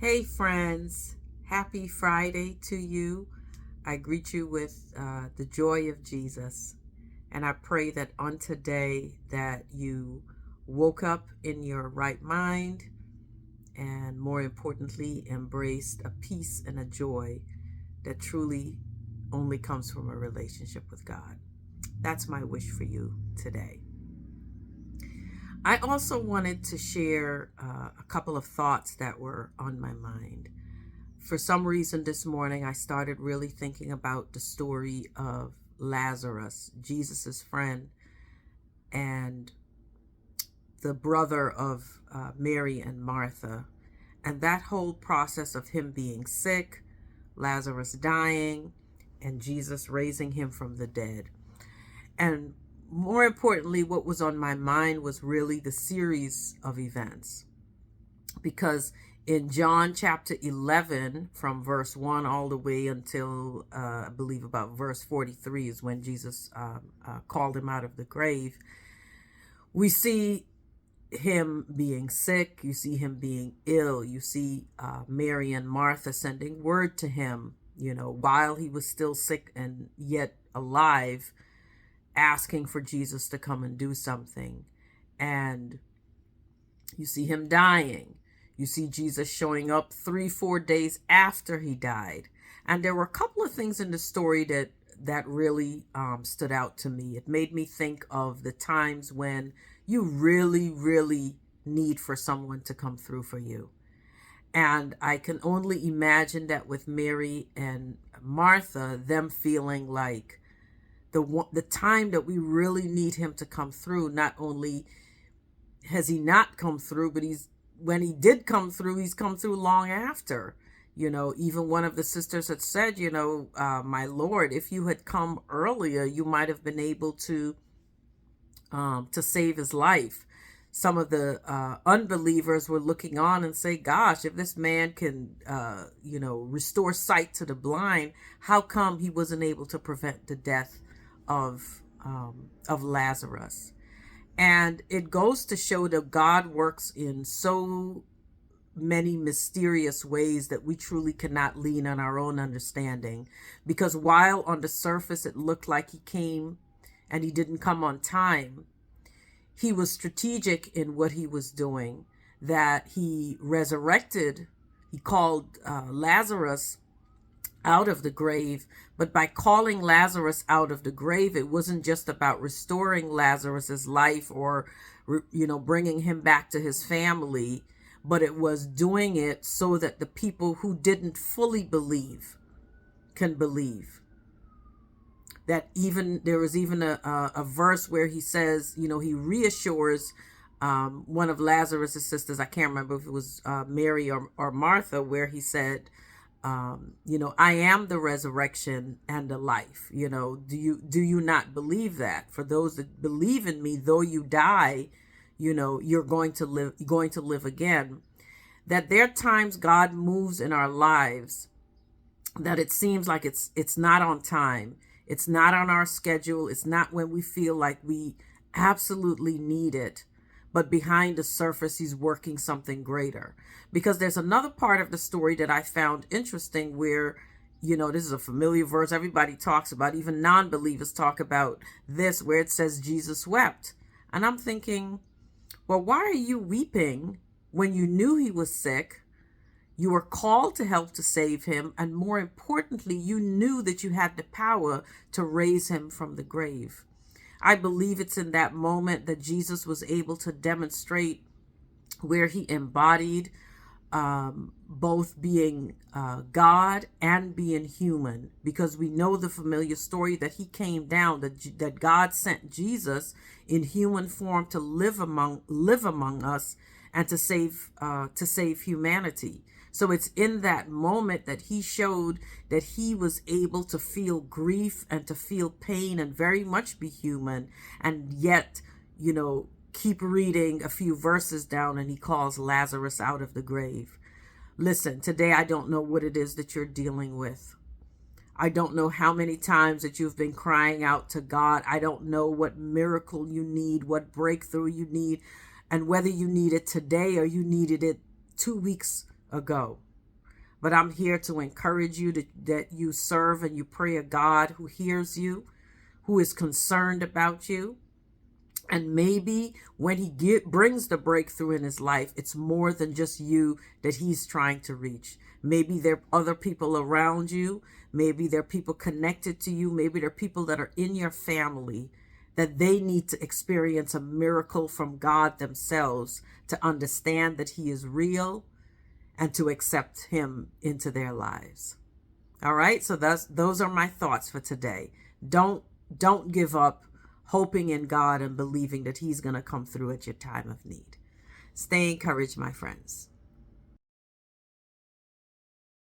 Hey, friends. Happy Friday to you. I greet you with the joy of Jesus. And I pray that on today that you woke up in your right mind and more importantly, embraced a peace and a joy that truly only comes from a relationship with God. That's my wish for you today. I also wanted to share a couple of thoughts that were on my mind. For some reason this morning, I started really thinking about the story of Lazarus, Jesus's friend, and the brother of Mary and Martha, and that whole process of him being sick, Lazarus dying, and Jesus raising him from the dead. And more importantly, what was on my mind was really the series of events. Because in John chapter 11, from verse 1 all the way until I believe about verse 43 is when Jesus called him out of the grave, we see him being sick, you see him being ill, you see Mary and Martha sending word to him, while he was still sick and yet alive, asking for Jesus to come and do something. And you see him dying. You see Jesus showing up 3-4 days after he died. And there were a couple of things in the story that really stood out to me. It made me think of the times when you really, really need for someone to come through for you. And I can only imagine that with Mary and Martha, them feeling like the time that we really need him to come through, not only has he not come through, but when he did come through, he's come through long after. Even one of the sisters had said, my Lord, if you had come earlier, you might have been able to save his life. Some of the unbelievers were looking on and say, gosh, if this man can, restore sight to the blind, how come he wasn't able to prevent the death of Lazarus? And it goes to show that God works in so many mysterious ways that we truly cannot lean on our own understanding. Because while on the surface it looked like he came and he didn't come on time, he was strategic in what he was doing, that he resurrected, he called Lazarus out of the grave. But by calling Lazarus out of the grave, it wasn't just about restoring Lazarus's life or bringing him back to his family, but it was doing it so that the people who didn't fully believe can believe. That even there was even a verse where he says, he reassures one of Lazarus's sisters, I can't remember if it was Mary or Martha, where he said, I am the resurrection and the life. Do you not believe that? For those that believe in me, though you die, you're going to live again. That there are times God moves in our lives that it seems like it's not on time. It's not on our schedule. It's not when we feel like we absolutely need it. But behind the surface, he's working something greater. Because there's another part of the story that I found interesting where, this is a familiar verse everybody talks about. Even non-believers talk about this, where it says Jesus wept. And I'm thinking, well, why are you weeping when you knew he was sick? You were called to help to save him. And more importantly, you knew that you had the power to raise him from the grave. I believe it's in that moment that Jesus was able to demonstrate where he embodied both being God and being human, because we know the familiar story that he came down, that God sent Jesus in human form to live among us and to save humanity. So it's in that moment that he showed that he was able to feel grief and to feel pain and very much be human, and yet, keep reading a few verses down and he calls Lazarus out of the grave. Listen, today I don't know what it is that you're dealing with. I don't know how many times that you've been crying out to God. I don't know what miracle you need, what breakthrough you need, and whether you need it today or you needed it 2 weeks ago. But I'm here to encourage you that you serve and you pray a God who hears you, who is concerned about you. And maybe when he brings the breakthrough in his life, it's more than just you that he's trying to reach. Maybe there are other people around you. Maybe there are people connected to you. Maybe there are people that are in your family that they need to experience a miracle from God themselves to understand that he is real and to accept him into their lives. All right, so those are my thoughts for today. Don't give up hoping in God and believing that he's going to come through at your time of need. Stay encouraged, my friends.